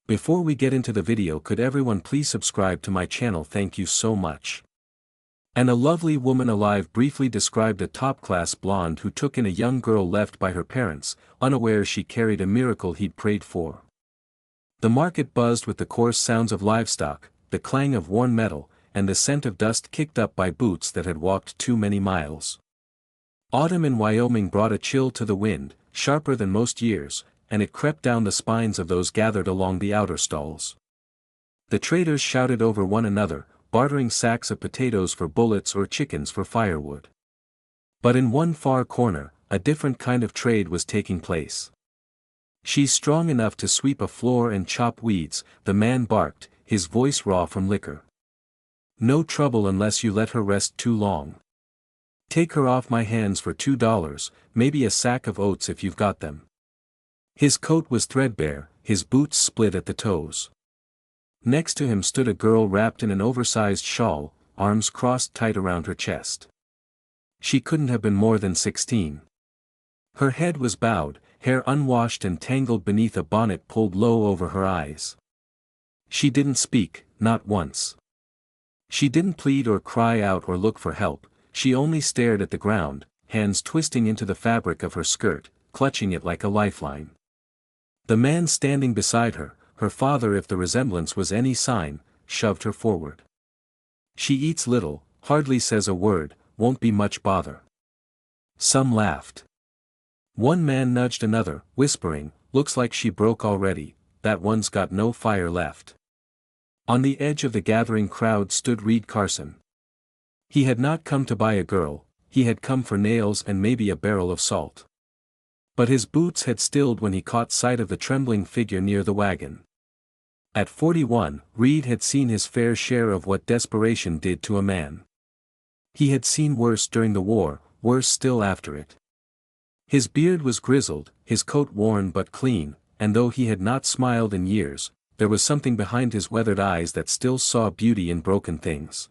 Before we get into the video, could everyone please subscribe to my channel? Thank you so much. And a lovely woman alive briefly described a top-class blonde who took in a young girl left by her parents, unaware she carried a miracle he'd prayed for. The market buzzed with the coarse sounds of livestock, the clang of worn metal, and the scent of dust kicked up by boots that had walked too many miles. Autumn in Wyoming brought a chill to the wind, sharper than most years, and it crept down the spines of those gathered along the outer stalls. The traders shouted over one another, bartering sacks of potatoes for bullets or chickens for firewood. But in one far corner, a different kind of trade was taking place. "She's strong enough to sweep a floor and chop weeds," the man barked, his voice raw from liquor. "No trouble unless you let her rest too long. Take her off my hands for $2, maybe a sack of oats if you've got them." His coat was threadbare, his boots split at the toes. Next to him stood a girl wrapped in an oversized shawl, arms crossed tight around her chest. She couldn't have been more than 16. Her head was bowed, hair unwashed and tangled beneath a bonnet pulled low over her eyes. She didn't speak, not once. She didn't plead or cry out or look for help, she only stared at the ground, hands twisting into the fabric of her skirt, clutching it like a lifeline. The man standing beside her, her father if the resemblance was any sign, shoved her forward. "She eats little, hardly says a word, won't be much bother." Some laughed. One man nudged another, whispering, "Looks like she broke already, that one's got no fire left." On the edge of the gathering crowd stood Reed Carson. He had not come to buy a girl, he had come for nails and maybe a barrel of salt. But his boots had stilled when he caught sight of the trembling figure near the wagon. At 41, Reed had seen his fair share of what desperation did to a man. He had seen worse during the war, worse still after it. His beard was grizzled, his coat worn but clean, and though he had not smiled in years, there was something behind his weathered eyes that still saw beauty in broken things.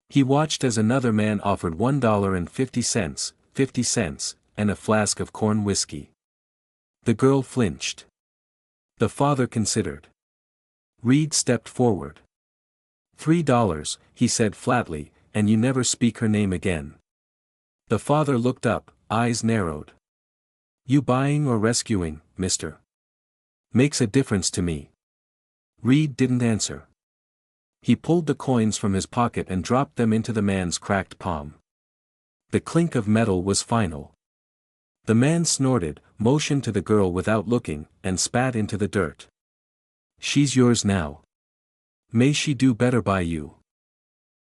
He watched as another man offered $1.50, 50 cents, and a flask of corn whiskey. The girl flinched. The father considered. Reed stepped forward. $3, he said flatly, "and you never speak her name again." The father looked up, eyes narrowed. "You buying or rescuing, mister? Makes a difference to me." Reed didn't answer. He pulled the coins from his pocket and dropped them into the man's cracked palm. The clink of metal was final. The man snorted, motioned to the girl without looking, and spat into the dirt. "She's yours now. May she do better by you."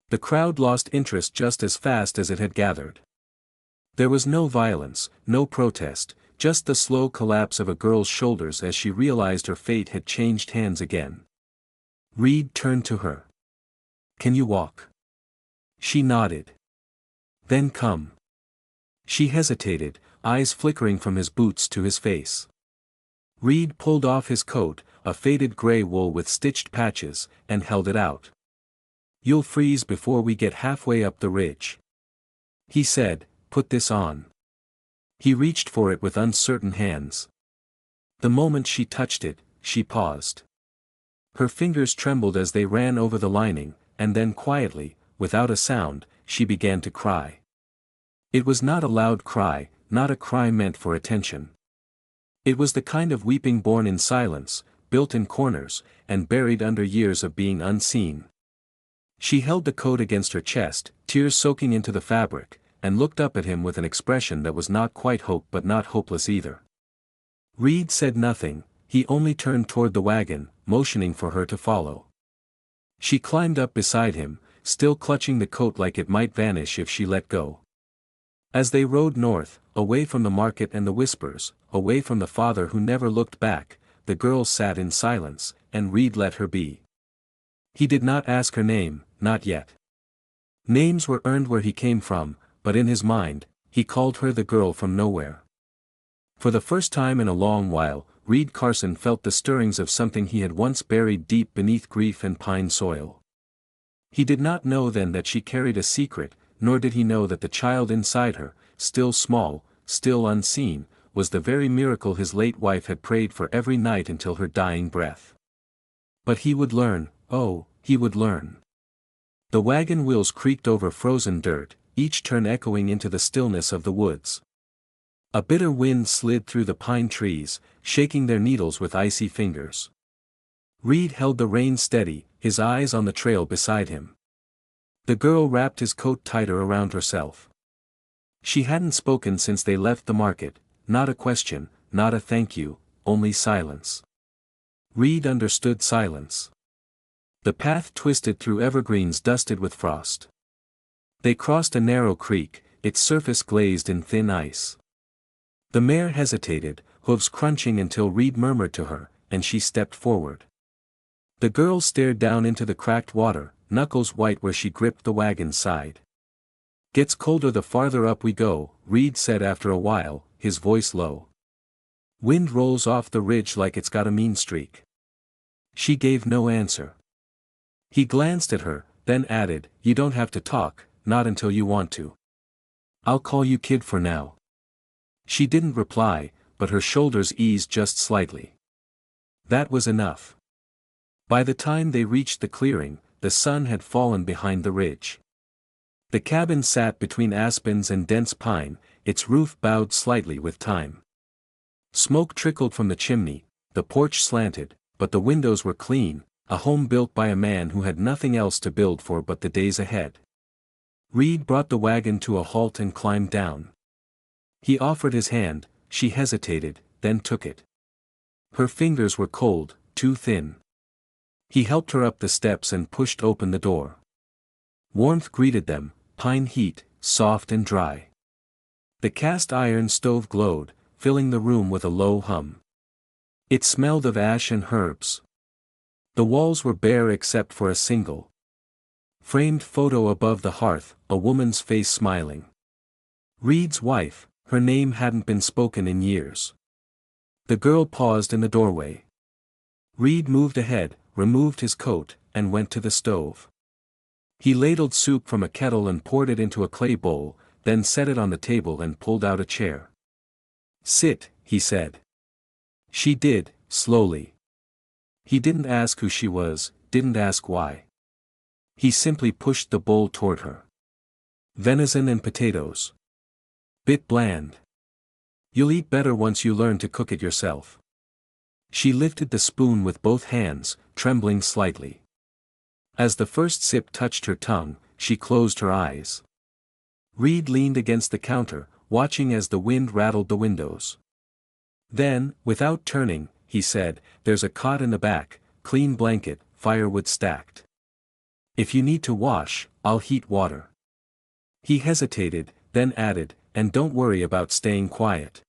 The crowd lost interest just as fast as it had gathered. There was no violence, no protest, just the slow collapse of a girl's shoulders as she realized her fate had changed hands again. Reed turned to her. "Can you walk?" She nodded. "Then come." She hesitated, eyes flickering from his boots to his face. Reed pulled off his coat, a faded gray wool with stitched patches, and held it out. "You'll freeze before we get halfway up the ridge," he said. "Put this on." He reached for it with uncertain hands. The moment she touched it, she paused. Her fingers trembled as they ran over the lining, and then quietly, without a sound, she began to cry. It was not a loud cry, not a cry meant for attention. It was the kind of weeping born in silence, built in corners, and buried under years of being unseen. She held the coat against her chest, tears soaking into the fabric, and looked up at him with an expression that was not quite hope but not hopeless either. Reed said nothing, he only turned toward the wagon, motioning for her to follow. She climbed up beside him, still clutching the coat like it might vanish if she let go. As they rode north, away from the market and the whispers, away from the father who never looked back, the girl sat in silence, and Reed let her be. He did not ask her name, not yet. Names were earned where he came from, but in his mind, he called her the girl from nowhere. For the first time in a long while, Reed Carson felt the stirrings of something he had once buried deep beneath grief and pine soil. He did not know then that she carried a secret, nor did he know that the child inside her, still small, still unseen, was the very miracle his late wife had prayed for every night until her dying breath. But he would learn, oh, he would learn. The wagon wheels creaked over frozen dirt, each turn echoing into the stillness of the woods. A bitter wind slid through the pine trees, shaking their needles with icy fingers. Reed held the reins steady, his eyes on the trail beside him. The girl wrapped his coat tighter around herself. She hadn't spoken since they left the market, not a question, not a thank you, only silence. Reed understood silence. The path twisted through evergreens dusted with frost. They crossed a narrow creek, its surface glazed in thin ice. The mare hesitated, hooves crunching until Reed murmured to her, and she stepped forward. The girl stared down into the cracked water, knuckles white where she gripped the wagon's side. "Gets colder the farther up we go," Reed said after a while, his voice low. "Wind rolls off the ridge like it's got a mean streak." She gave no answer. He glanced at her, then added, "You don't have to talk, not until you want to. I'll call you kid for now." She didn't reply, but her shoulders eased just slightly. That was enough. By the time they reached the clearing, the sun had fallen behind the ridge. The cabin sat between aspens and dense pine, its roof bowed slightly with time. Smoke trickled from the chimney, the porch slanted, but the windows were clean, a home built by a man who had nothing else to build for but the days ahead. Reed brought the wagon to a halt and climbed down. He offered his hand, she hesitated, then took it. Her fingers were cold, too thin. He helped her up the steps and pushed open the door. Warmth greeted them, pine heat, soft and dry. The cast iron stove glowed, filling the room with a low hum. It smelled of ash and herbs. The walls were bare except for a single framed photo above the hearth, a woman's face smiling. Reed's wife, her name hadn't been spoken in years. The girl paused in the doorway. Reed moved ahead, removed his coat, and went to the stove. He ladled soup from a kettle and poured it into a clay bowl, then set it on the table and pulled out a chair. "Sit," he said. She did, slowly. He didn't ask who she was, didn't ask why. He simply pushed the bowl toward her. "Venison and potatoes. Bit bland. You'll eat better once you learn to cook it yourself." She lifted the spoon with both hands, trembling slightly. As the first sip touched her tongue, she closed her eyes. Reed leaned against the counter, watching as the wind rattled the windows. Then, without turning, he said, "There's a cot in the back, clean blanket, firewood stacked. If you need to wash, I'll heat water." He hesitated, then added, "And don't worry about staying quiet.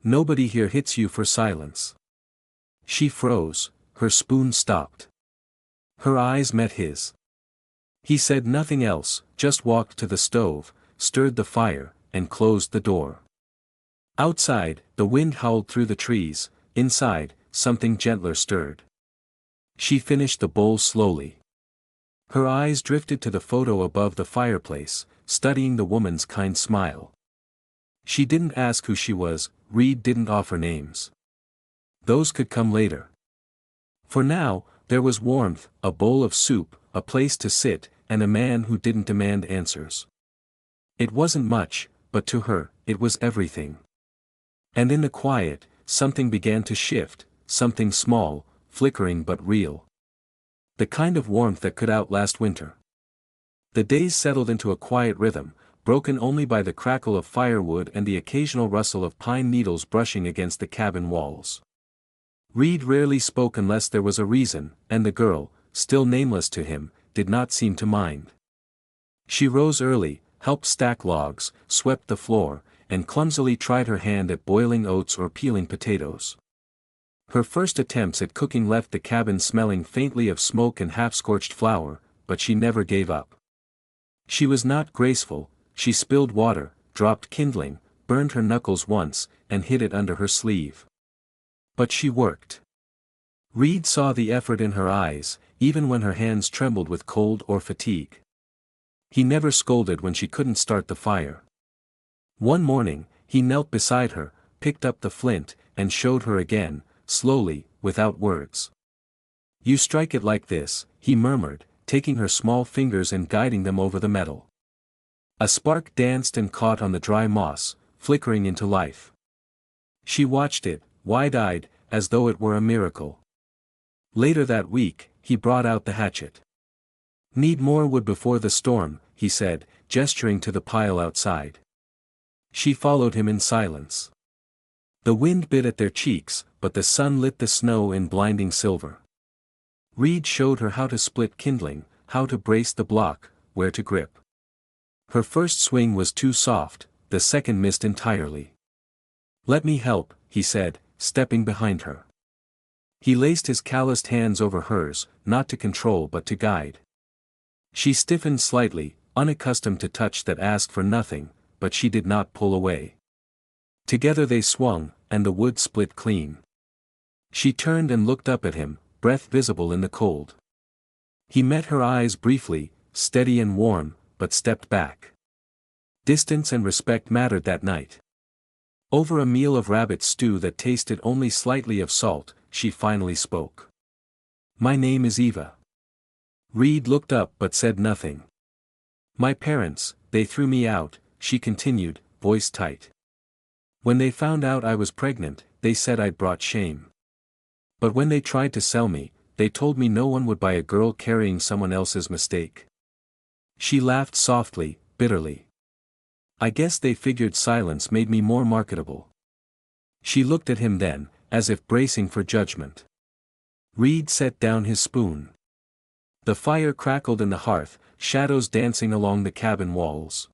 Nobody here hits you for silence." She froze, her spoon stopped. Her eyes met his. He said nothing else, just walked to the stove, stirred the fire, and closed the door. Outside, the wind howled through the trees, inside, something gentler stirred. She finished the bowl slowly. Her eyes drifted to the photo above the fireplace, studying the woman's kind smile. She didn't ask who she was, Reed didn't offer names. Those could come later. For now, there was warmth, a bowl of soup, a place to sit, and a man who didn't demand answers. It wasn't much, but to her, it was everything. And in the quiet, something began to shift, something small, flickering but real. The kind of warmth that could outlast winter. The days settled into a quiet rhythm, broken only by the crackle of firewood and the occasional rustle of pine needles brushing against the cabin walls. Reed rarely spoke unless there was a reason, and the girl, still nameless to him, did not seem to mind. She rose early, helped stack logs, swept the floor, and clumsily tried her hand at boiling oats or peeling potatoes. Her first attempts at cooking left the cabin smelling faintly of smoke and half-scorched flour, but she never gave up. She was not graceful, she spilled water, dropped kindling, burned her knuckles once, and hid it under her sleeve. But she worked. Reed saw the effort in her eyes, even when her hands trembled with cold or fatigue. He never scolded when she couldn't start the fire. One morning, he knelt beside her, picked up the flint, and showed her again, slowly, without words. You strike it like this, he murmured, taking her small fingers and guiding them over the metal. A spark danced and caught on the dry moss, flickering into life. She watched it, wide-eyed, as though it were a miracle. Later that week, he brought out the hatchet. Need more wood before the storm, he said, gesturing to the pile outside. She followed him in silence. The wind bit at their cheeks, but the sun lit the snow in blinding silver. Reed showed her how to split kindling, how to brace the block, where to grip. Her first swing was too soft, the second missed entirely. Let me help, he said, stepping behind her. He laced his calloused hands over hers, not to control but to guide. She stiffened slightly, unaccustomed to touch that asked for nothing, but she did not pull away. Together they swung, and the wood split clean. She turned and looked up at him, breath visible in the cold. He met her eyes briefly, steady and warm, but stepped back. Distance and respect mattered that night. Over a meal of rabbit stew that tasted only slightly of salt, she finally spoke. My name is Eva. Reed looked up but said nothing. My parents, they threw me out, she continued, voice tight. When they found out I was pregnant, they said I'd brought shame. But when they tried to sell me, they told me no one would buy a girl carrying someone else's mistake. She laughed softly, bitterly. I guess they figured silence made me more marketable. She looked at him then, as if bracing for judgment. Reed set down his spoon. The fire crackled in the hearth, shadows dancing along the cabin walls.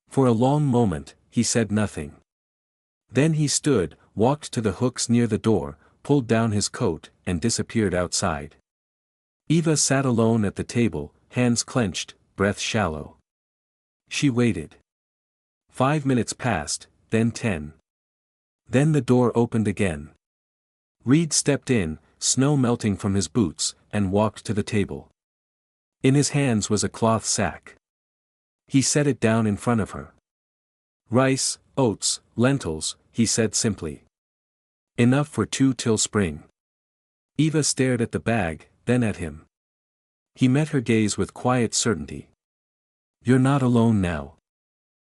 For a long moment, he said nothing. Then he stood, walked to the hooks near the door, pulled down his coat, and disappeared outside. Eva sat alone at the table, hands clenched, breath shallow. She waited. 5 minutes passed, then 10. Then the door opened again. Reed stepped in, snow melting from his boots, and walked to the table. In his hands was a cloth sack. He set it down in front of her. Rice, oats, lentils, he said simply. Enough for 2 till spring. Eva stared at the bag, then at him. He met her gaze with quiet certainty. You're not alone now.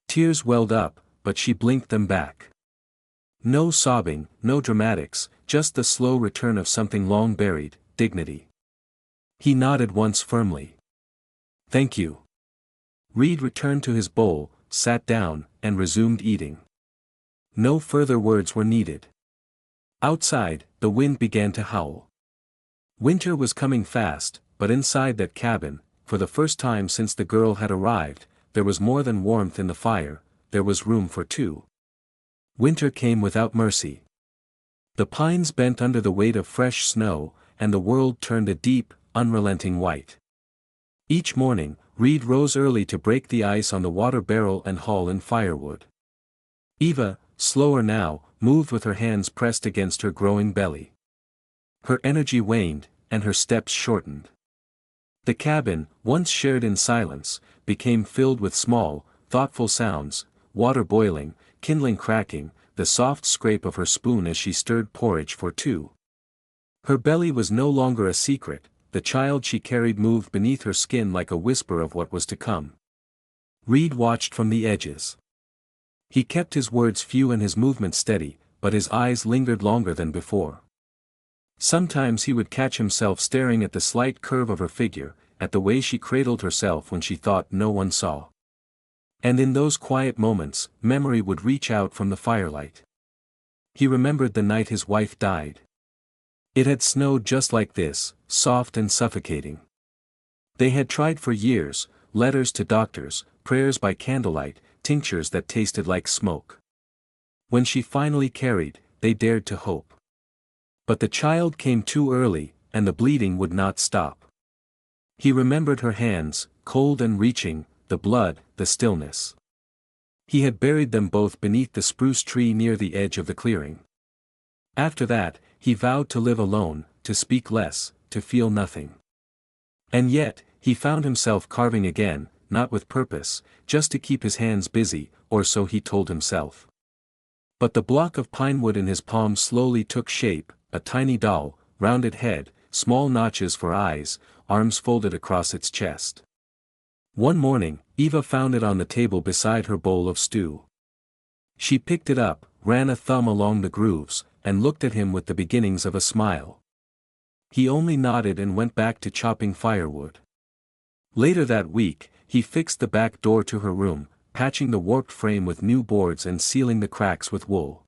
Tears welled up, but she blinked them back. No sobbing, no dramatics, just the slow return of something long buried, dignity. He nodded once firmly. Thank you. Reed returned to his bowl, sat down, and resumed eating. No further words were needed. Outside, the wind began to howl. Winter was coming fast, but inside that cabin, for the first time since the girl had arrived, there was more than warmth in the fire, there was room for 2. Winter came without mercy. The pines bent under the weight of fresh snow, and the world turned a deep, unrelenting white. Each morning, Reed rose early to break the ice on the water barrel and haul in firewood. Eva, slower now, moved with her hands pressed against her growing belly. Her energy waned, and her steps shortened. The cabin, once shared in silence, became filled with small, thoughtful sounds, water boiling, kindling cracking, the soft scrape of her spoon as she stirred porridge for 2. Her belly was no longer a secret, the child she carried moved beneath her skin like a whisper of what was to come. Reed watched from the edges. He kept his words few and his movements steady, but his eyes lingered longer than before. Sometimes he would catch himself staring at the slight curve of her figure, at the way she cradled herself when she thought no one saw. And in those quiet moments, memory would reach out from the firelight. He remembered the night his wife died. It had snowed just like this, soft and suffocating. They had tried for years, letters to doctors, prayers by candlelight, tinctures that tasted like smoke. When she finally carried, they dared to hope. But the child came too early, and the bleeding would not stop. He remembered her hands, cold and reaching, the blood, the stillness. He had buried them both beneath the spruce tree near the edge of the clearing. After that, he vowed to live alone, to speak less, to feel nothing. And yet, he found himself carving again, not with purpose, just to keep his hands busy, or so he told himself. But the block of pine wood in his palm slowly took shape, a tiny doll, rounded head, small notches for eyes, arms folded across its chest. One morning, Eva found it on the table beside her bowl of stew. She picked it up, ran a thumb along the grooves, and looked at him with the beginnings of a smile. He only nodded and went back to chopping firewood. Later that week, he fixed the back door to her room, patching the warped frame with new boards and sealing the cracks with wool.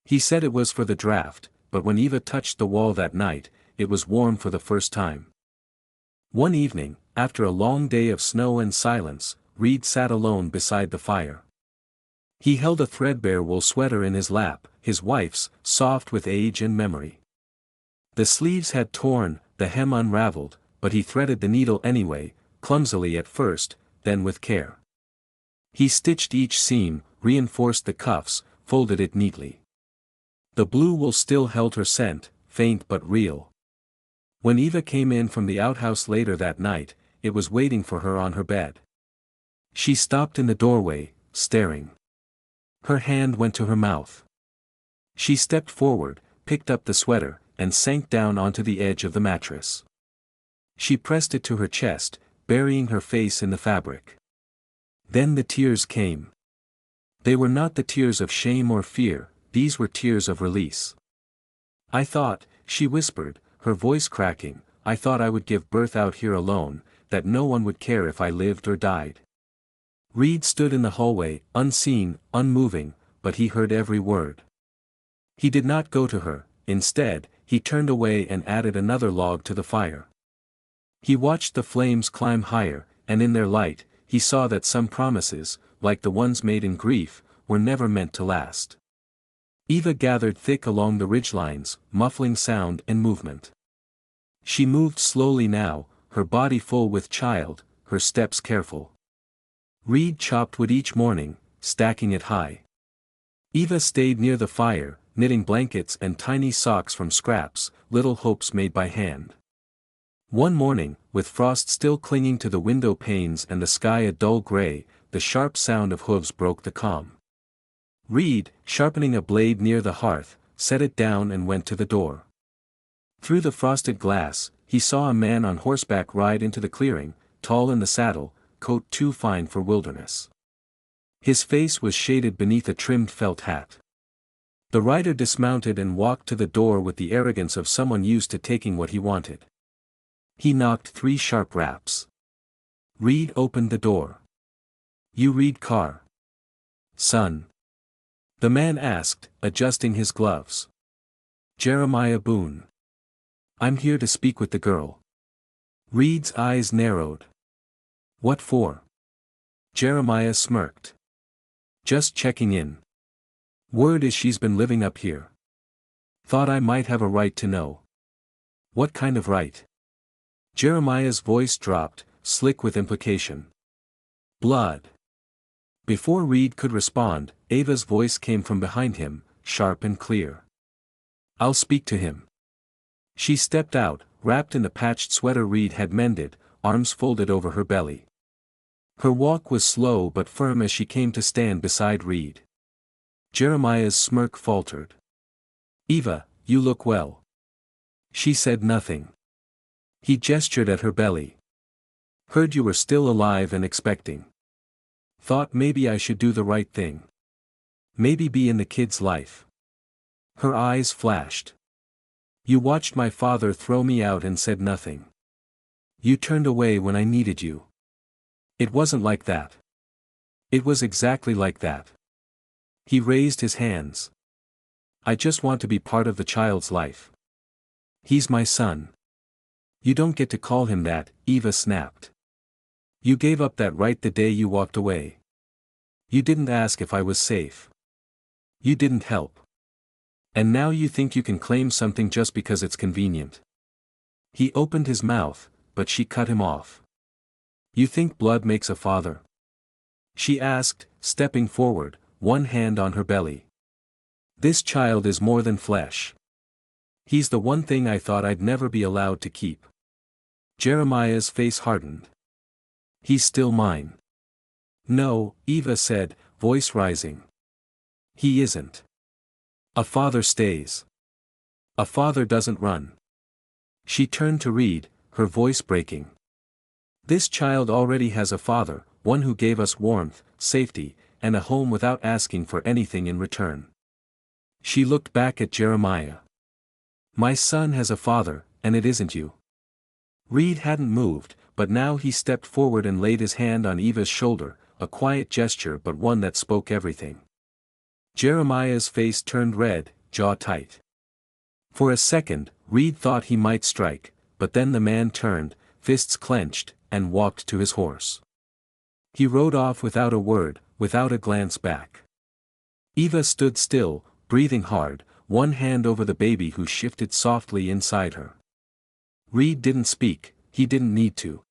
He said it was for the draft, but when Eva touched the wall that night, it was warm for the first time. One evening, after a long day of snow and silence, Reed sat alone beside the fire. He held a threadbare wool sweater in his lap, his wife's, soft with age and memory. The sleeves had torn, the hem unraveled, but he threaded the needle anyway, clumsily at first, then with care. He stitched each seam, reinforced the cuffs, folded it neatly. The blue wool still held her scent, faint but real. When Eva came in from the outhouse later that night, it was waiting for her on her bed. She stopped in the doorway, staring. Her hand went to her mouth. She stepped forward, picked up the sweater, and sank down onto the edge of the mattress. She pressed it to her chest, burying her face in the fabric. Then the tears came. They were not the tears of shame or fear, these were tears of release. "I thought," she whispered, her voice cracking, "I thought I would give birth out here alone, that no one would care if I lived or died." Reed stood in the hallway, unseen, unmoving, but he heard every word. He did not go to her, instead, he turned away and added another log to the fire. He watched the flames climb higher, and in their light, he saw that some promises, like the ones made in grief, were never meant to last. Eva gathered thick along the ridgelines, muffling sound and movement. She moved slowly now, her body full with child, her steps careful. Reed chopped wood each morning, stacking it high. Eva stayed near the fire, knitting blankets and tiny socks from scraps, little hopes made by hand. One morning, with frost still clinging to the window panes and the sky a dull gray, the sharp sound of hooves broke the calm. Reed, sharpening a blade near the hearth, set it down and went to the door. Through the frosted glass, he saw a man on horseback ride into the clearing, tall in the saddle, coat too fine for wilderness. His face was shaded beneath a trimmed felt hat. The rider dismounted and walked to the door with the arrogance of someone used to taking what he wanted. He knocked 3 sharp raps. Reed opened the door. "You Reed Carr, son?" the man asked, adjusting his gloves. "Jeremiah Boone. I'm here to speak with the girl." Reed's eyes narrowed. "What for?" Jeremiah smirked. "Just checking in. Word is she's been living up here. Thought I might have a right to know." "What kind of right?" Jeremiah's voice dropped, slick with implication. "Blood." Before Reed could respond, Ava's voice came from behind him, sharp and clear. "I'll speak to him." She stepped out, wrapped in the patched sweater Reed had mended, arms folded over her belly. Her walk was slow but firm as she came to stand beside Reed. Jeremiah's smirk faltered. "Eva, you look well." She said nothing. He gestured at her belly. "Heard you were still alive and expecting. Thought maybe I should do the right thing. Maybe be in the kid's life." Her eyes flashed. "You watched my father throw me out and said nothing. You turned away when I needed you. It wasn't like that." "It was exactly like that." He raised his hands. "I just want to be part of the child's life. He's my son." "You don't get to call him that," Eva snapped. "You gave up that right the day you walked away. You didn't ask if I was safe. You didn't help. And now you think you can claim something just because it's convenient." He opened his mouth, but she cut him off. "You think blood makes a father?" she asked, stepping forward, one hand on her belly. "This child is more than flesh. He's the one thing I thought I'd never be allowed to keep." Jeremiah's face hardened. "He's still mine." "No," Eva said, voice rising. "He isn't. A father stays. A father doesn't run." She turned to Reed, her voice breaking. This child already has a father, one who gave us warmth, safety, and a home without asking for anything in return. She looked back at Jeremiah. My son has a father, and it isn't you. Reed hadn't moved, but now he stepped forward and laid his hand on Eva's shoulder, a quiet gesture but one that spoke everything. Jeremiah's face turned red, jaw tight. For a second, Reed thought he might strike, but then the man turned, fists clenched, and walked to his horse. He rode off without a word, without a glance back. Eva stood still, breathing hard, one hand over the baby who shifted softly inside her. Reed didn't speak, he didn't need to.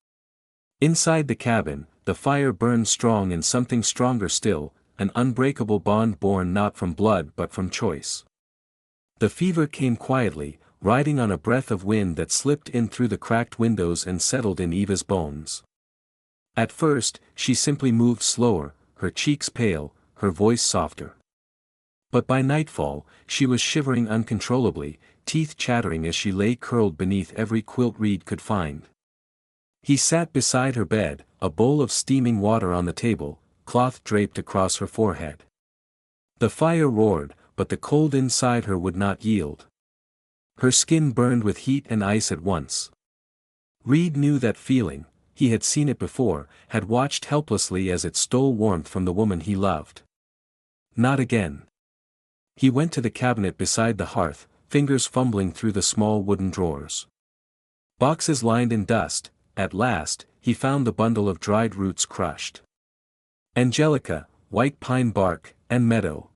Inside the cabin, the fire burned strong and something stronger still, an unbreakable bond born not from blood but from choice. The fever came quietly, riding on a breath of wind that slipped in through the cracked windows and settled in Eva's bones. At first, she simply moved slower, her cheeks pale, her voice softer. But by nightfall, she was shivering uncontrollably, teeth chattering as she lay curled beneath every quilt Reed could find. He sat beside her bed, a bowl of steaming water on the table, cloth draped across her forehead. The fire roared, but the cold inside her would not yield. Her skin burned with heat and ice at once. Reed knew that feeling, he had seen it before, had watched helplessly as it stole warmth from the woman he loved. Not again. He went to the cabinet beside the hearth, fingers fumbling through the small wooden drawers. Boxes lined in dust. At last, he found the bundle of dried roots crushed. Angelica, white pine bark, and meadow.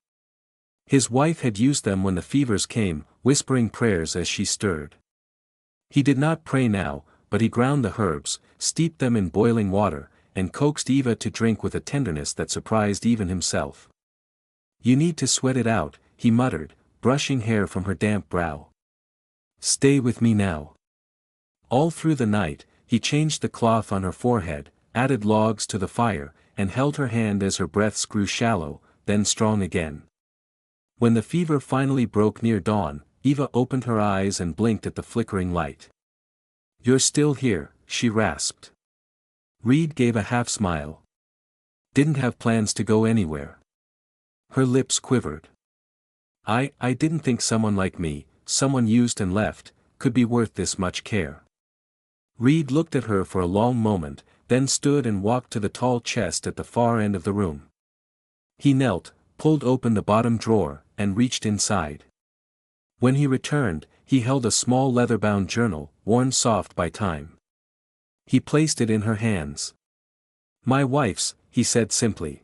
His wife had used them when the fevers came, whispering prayers as she stirred. He did not pray now, but he ground the herbs, steeped them in boiling water, and coaxed Eva to drink with a tenderness that surprised even himself. You need to sweat it out, he muttered, brushing hair from her damp brow. Stay with me now. All through the night, he changed the cloth on her forehead, added logs to the fire, and held her hand as her breaths grew shallow, then strong again. When the fever finally broke near dawn, Eva opened her eyes and blinked at the flickering light. You're still here, she rasped. Reed gave a half smile. Didn't have plans to go anywhere. Her lips quivered. I didn't think someone like me, someone used and left, could be worth this much care. Reed looked at her for a long moment, then stood and walked to the tall chest at the far end of the room. He knelt, pulled open the bottom drawer, and reached inside. When he returned, he held a small leather-bound journal, worn soft by time. He placed it in her hands. My wife's, he said simply.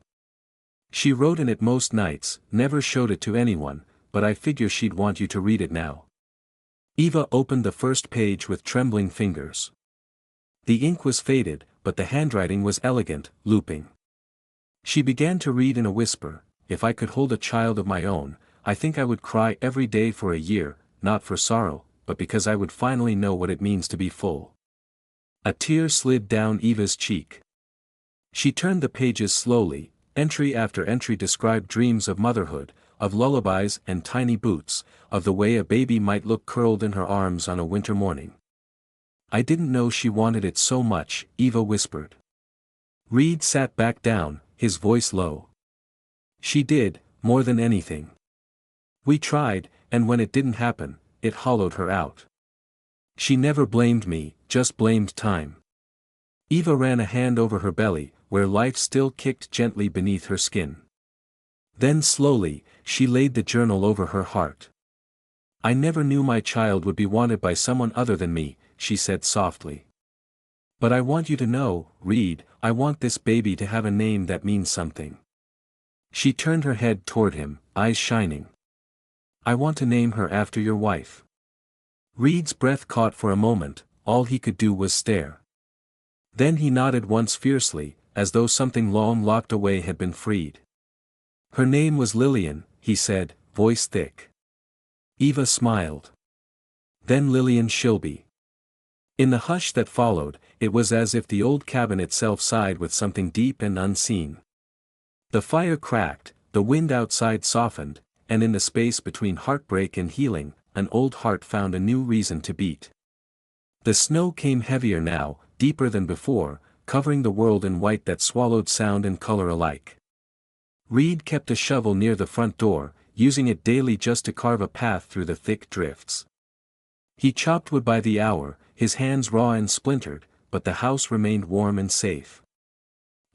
She wrote in it most nights, never showed it to anyone, but I figure she'd want you to read it now. Eva opened the first page with trembling fingers. The ink was faded, but the handwriting was elegant, looping. She began to read in a whisper, If I could hold a child of my own, I think I would cry every day for a year, not for sorrow, but because I would finally know what it means to be full. A tear slid down Eva's cheek. She turned the pages slowly, entry after entry described dreams of motherhood, of lullabies and tiny boots, of the way a baby might look curled in her arms on a winter morning. I didn't know she wanted it so much, Eva whispered. Reed sat back down, his voice low. She did, more than anything. We tried, and when it didn't happen, it hollowed her out. She never blamed me, just blamed time. Eva ran a hand over her belly, where life still kicked gently beneath her skin. Then slowly, she laid the journal over her heart. I never knew my child would be wanted by someone other than me, she said softly. But I want you to know, Reed, I want this baby to have a name that means something. She turned her head toward him, eyes shining. I want to name her after your wife. Reed's breath caught for a moment, all he could do was stare. Then he nodded once fiercely, as though something long locked away had been freed. Her name was Lillian, he said, voice thick. Eva smiled. Then Lillian Shilby. In the hush that followed, it was as if the old cabin itself sighed with something deep and unseen. The fire cracked, the wind outside softened, and in the space between heartbreak and healing, an old heart found a new reason to beat. The snow came heavier now, deeper than before, covering the world in white that swallowed sound and color alike. Reed kept a shovel near the front door, using it daily just to carve a path through the thick drifts. He chopped wood by the hour, his hands raw and splintered, but the house remained warm and safe.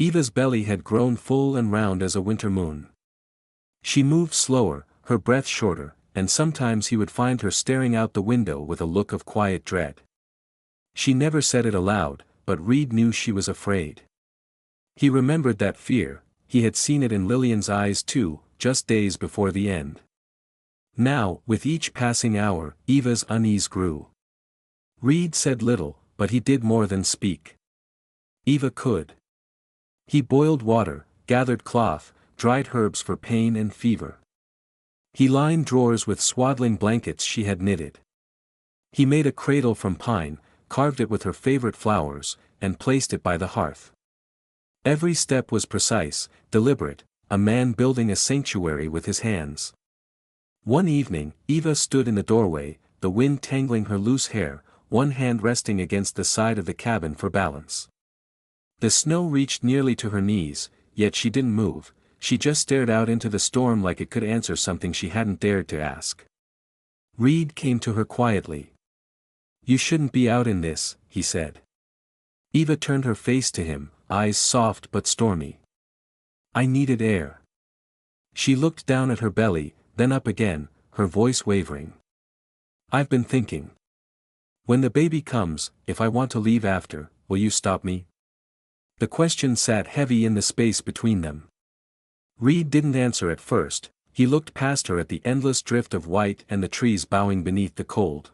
Eva's belly had grown full and round as a winter moon. She moved slower, her breath shorter, and sometimes he would find her staring out the window with a look of quiet dread. She never said it aloud, but Reed knew she was afraid. He remembered that fear, he had seen it in Lillian's eyes too, just days before the end. Now, with each passing hour, Eva's unease grew. Reed said little, but he did more than speak. Eva could. He boiled water, gathered cloth, dried herbs for pain and fever. He lined drawers with swaddling blankets she had knitted. He made a cradle from pine, carved it with her favorite flowers, and placed it by the hearth. Every step was precise, deliberate, a man building a sanctuary with his hands. One evening, Eva stood in the doorway, the wind tangling her loose hair, one hand resting against the side of the cabin for balance. The snow reached nearly to her knees, yet she didn't move, she just stared out into the storm like it could answer something she hadn't dared to ask. Reed came to her quietly. "You shouldn't be out in this," he said. Eva turned her face to him, eyes soft but stormy. "I needed air." She looked down at her belly, then up again, her voice wavering. "I've been thinking. When the baby comes, if I want to leave after, will you stop me?" The question sat heavy in the space between them. Reed didn't answer at first, he looked past her at the endless drift of white and the trees bowing beneath the cold.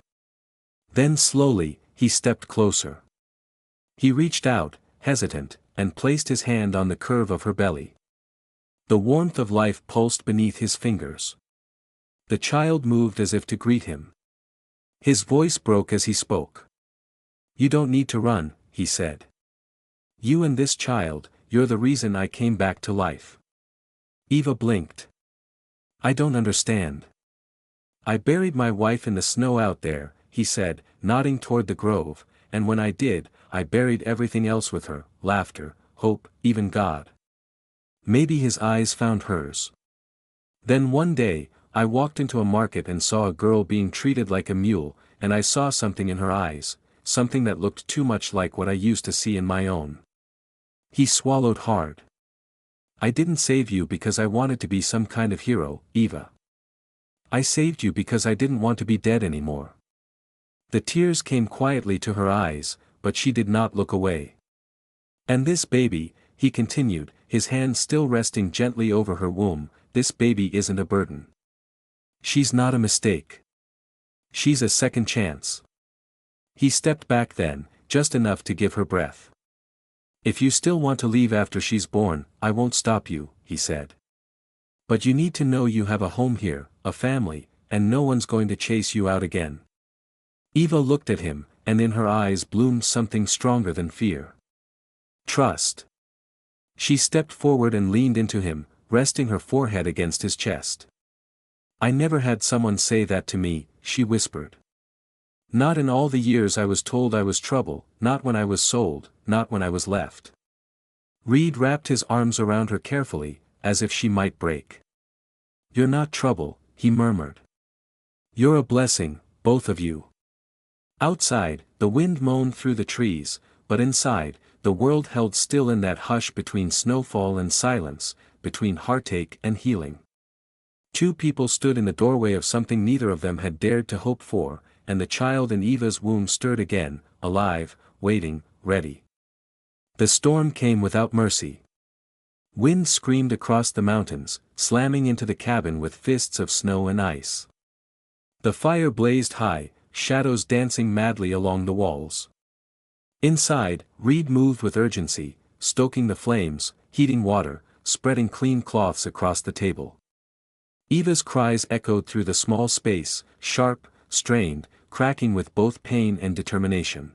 Then slowly, he stepped closer. He reached out, hesitant, and placed his hand on the curve of her belly. The warmth of life pulsed beneath his fingers. The child moved as if to greet him. His voice broke as he spoke. "You don't need to run," he said. "You and this child, you're the reason I came back to life." Eva blinked. "I don't understand." "I buried my wife in the snow out there," he said, nodding toward the grove, "and when I did, I buried everything else with her, laughter, hope, even God." Maybe his eyes found hers. "Then one day, I walked into a market and saw a girl being treated like a mule, and I saw something in her eyes, something that looked too much like what I used to see in my own." He swallowed hard. "I didn't save you because I wanted to be some kind of hero, Eva. I saved you because I didn't want to be dead anymore." The tears came quietly to her eyes, but she did not look away. "And this baby," he continued, his hand still resting gently over her womb, "this baby isn't a burden. She's not a mistake. She's a second chance." He stepped back then, just enough to give her breath. "If you still want to leave after she's born, I won't stop you," he said. "But you need to know you have a home here, a family, and no one's going to chase you out again." Eva looked at him, and in her eyes bloomed something stronger than fear. Trust. She stepped forward and leaned into him, resting her forehead against his chest. "I never had someone say that to me," she whispered. "Not in all the years I was told I was trouble, not when I was sold, not when I was left." Reed wrapped his arms around her carefully, as if she might break. "You're not trouble," he murmured. "You're a blessing, both of you." Outside, the wind moaned through the trees, but inside, the world held still in that hush between snowfall and silence, between heartache and healing. Two people stood in the doorway of something neither of them had dared to hope for, and the child in Eva's womb stirred again, alive, waiting, ready. The storm came without mercy. Wind screamed across the mountains, slamming into the cabin with fists of snow and ice. The fire blazed high, shadows dancing madly along the walls. Inside, Reed moved with urgency, stoking the flames, heating water, spreading clean cloths across the table. Eva's cries echoed through the small space, sharp, strained, cracking with both pain and determination.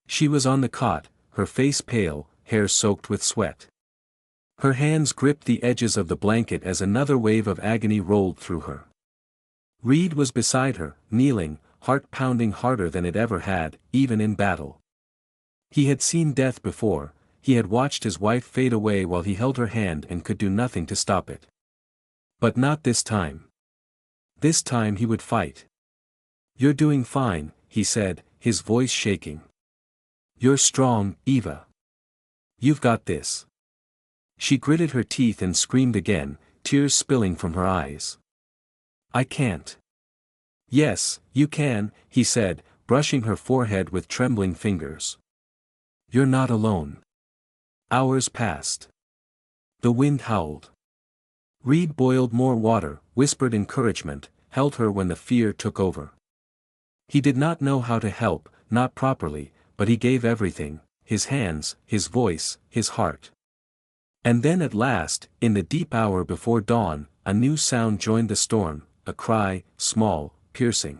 She was on the cot, her face pale, hair soaked with sweat. Her hands gripped the edges of the blanket as another wave of agony rolled through her. Reed was beside her, kneeling, heart pounding harder than it ever had, even in battle. He had seen death before, he had watched his wife fade away while he held her hand and could do nothing to stop it. But not this time. This time he would fight. "You're doing fine," he said, his voice shaking. "You're strong, Eva. You've got this." She gritted her teeth and screamed again, tears spilling from her eyes. "I can't." "Yes, you can," he said, brushing her forehead with trembling fingers. "You're not alone." Hours passed. The wind howled. Reed boiled more water, whispered encouragement, held her when the fear took over. He did not know how to help, not properly, but he gave everything, his hands, his voice, his heart. And then at last, in the deep hour before dawn, a new sound joined the storm, a cry, small, piercing.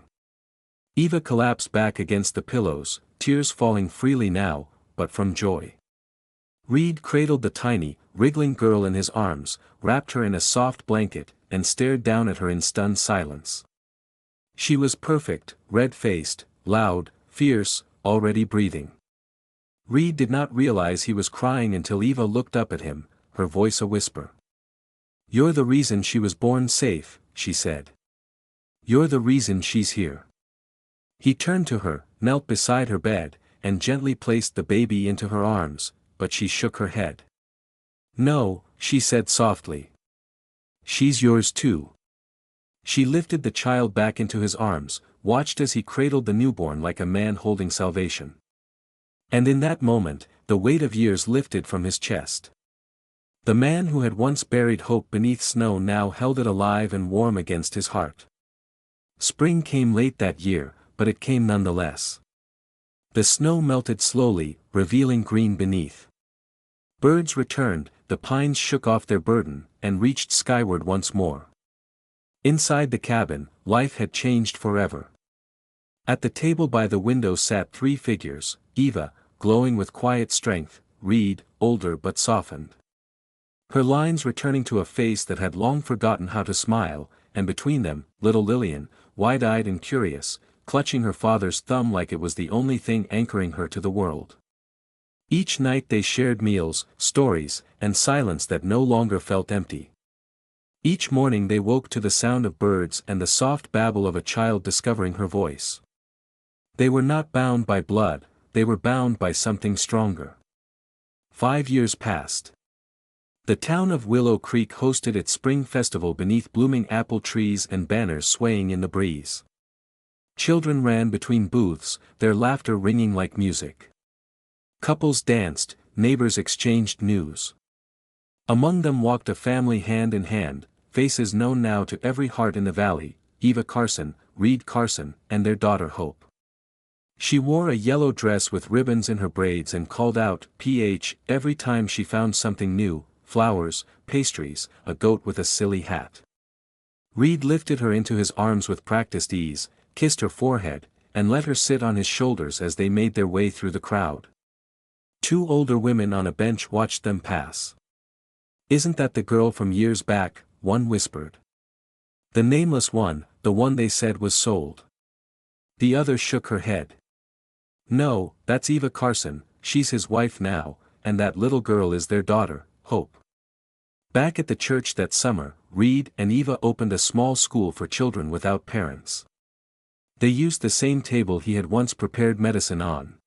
Eva collapsed back against the pillows, tears falling freely now, but from joy. Reed cradled the tiny, wriggling girl in his arms, wrapped her in a soft blanket, and stared down at her in stunned silence. She was perfect, red-faced, loud, fierce, already breathing. Reed did not realize he was crying until Eva looked up at him, her voice a whisper. "You're the reason she was born safe," she said. "You're the reason she's here." He turned to her, knelt beside her bed, and gently placed the baby into her arms, but she shook her head. "No," she said softly. "She's yours too." She lifted the child back into his arms, watched as he cradled the newborn like a man holding salvation. And in that moment, the weight of years lifted from his chest. The man who had once buried hope beneath snow now held it alive and warm against his heart. Spring came late that year, but it came nonetheless. The snow melted slowly, revealing green beneath. Birds returned, the pines shook off their burden, and reached skyward once more. Inside the cabin, life had changed forever. At the table by the window sat three figures, Eva, glowing with quiet strength, Reed, older but softened. Her lines returning to a face that had long forgotten how to smile, and between them, little Lillian, wide-eyed and curious, clutching her father's thumb like it was the only thing anchoring her to the world. Each night they shared meals, stories, and silence that no longer felt empty. Each morning they woke to the sound of birds and the soft babble of a child discovering her voice. They were not bound by blood, they were bound by something stronger. 5 years passed. The town of Willow Creek hosted its spring festival beneath blooming apple trees and banners swaying in the breeze. Children ran between booths, their laughter ringing like music. Couples danced, neighbors exchanged news. Among them walked a family hand in hand, faces known now to every heart in the valley, Eva Carson, Reed Carson, and their daughter Hope. She wore a yellow dress with ribbons in her braids and called out "PH" every time she found something new, flowers, pastries, a goat with a silly hat. Reed lifted her into his arms with practiced ease, kissed her forehead, and let her sit on his shoulders as they made their way through the crowd. 2 older women on a bench watched them pass. "Isn't that the girl from years back?" one whispered. "The nameless one, the one they said was sold." The other shook her head. "No, that's Eva Carson, she's his wife now, and that little girl is their daughter, Hope." Back at the church that summer, Reed and Eva opened a small school for children without parents. They used the same table he had once prepared medicine on.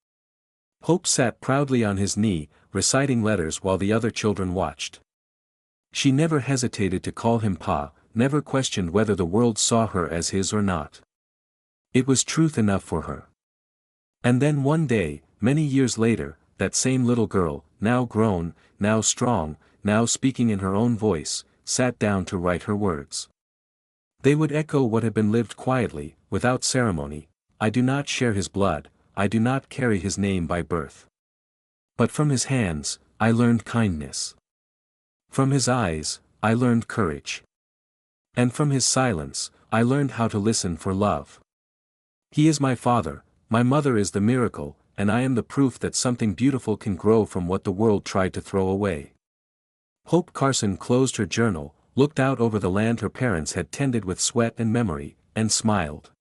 Hope sat proudly on his knee, reciting letters while the other children watched. She never hesitated to call him Pa, never questioned whether the world saw her as his or not. It was truth enough for her. And then one day, many years later, that same little girl, now grown, now strong, now speaking in her own voice, sat down to write her words. They would echo what had been lived quietly, without ceremony. "I do not share his blood, I do not carry his name by birth. But from his hands, I learned kindness. From his eyes, I learned courage. And from his silence, I learned how to listen for love. He is my father, my mother is the miracle, and I am the proof that something beautiful can grow from what the world tried to throw away." Hope Carson closed her journal, looked out over the land her parents had tended with sweat and memory, and smiled.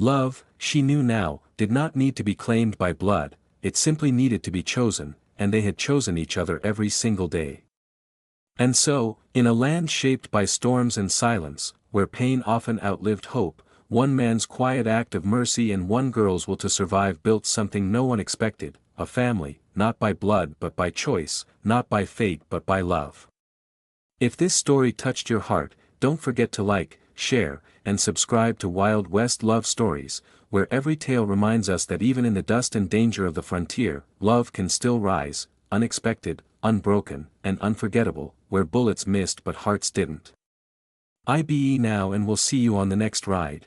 Love, she knew now, did not need to be claimed by blood, it simply needed to be chosen, and they had chosen each other every single day. And so, in a land shaped by storms and silence, where pain often outlived hope, one man's quiet act of mercy and one girl's will to survive built something no one expected, a family, not by blood but by choice, not by fate but by love. If this story touched your heart, don't forget to like, share, and subscribe to Wild West Love Stories, where every tale reminds us that even in the dust and danger of the frontier, love can still rise, unexpected, unbroken, and unforgettable, where bullets missed but hearts didn't. IBE now, and we'll see you on the next ride.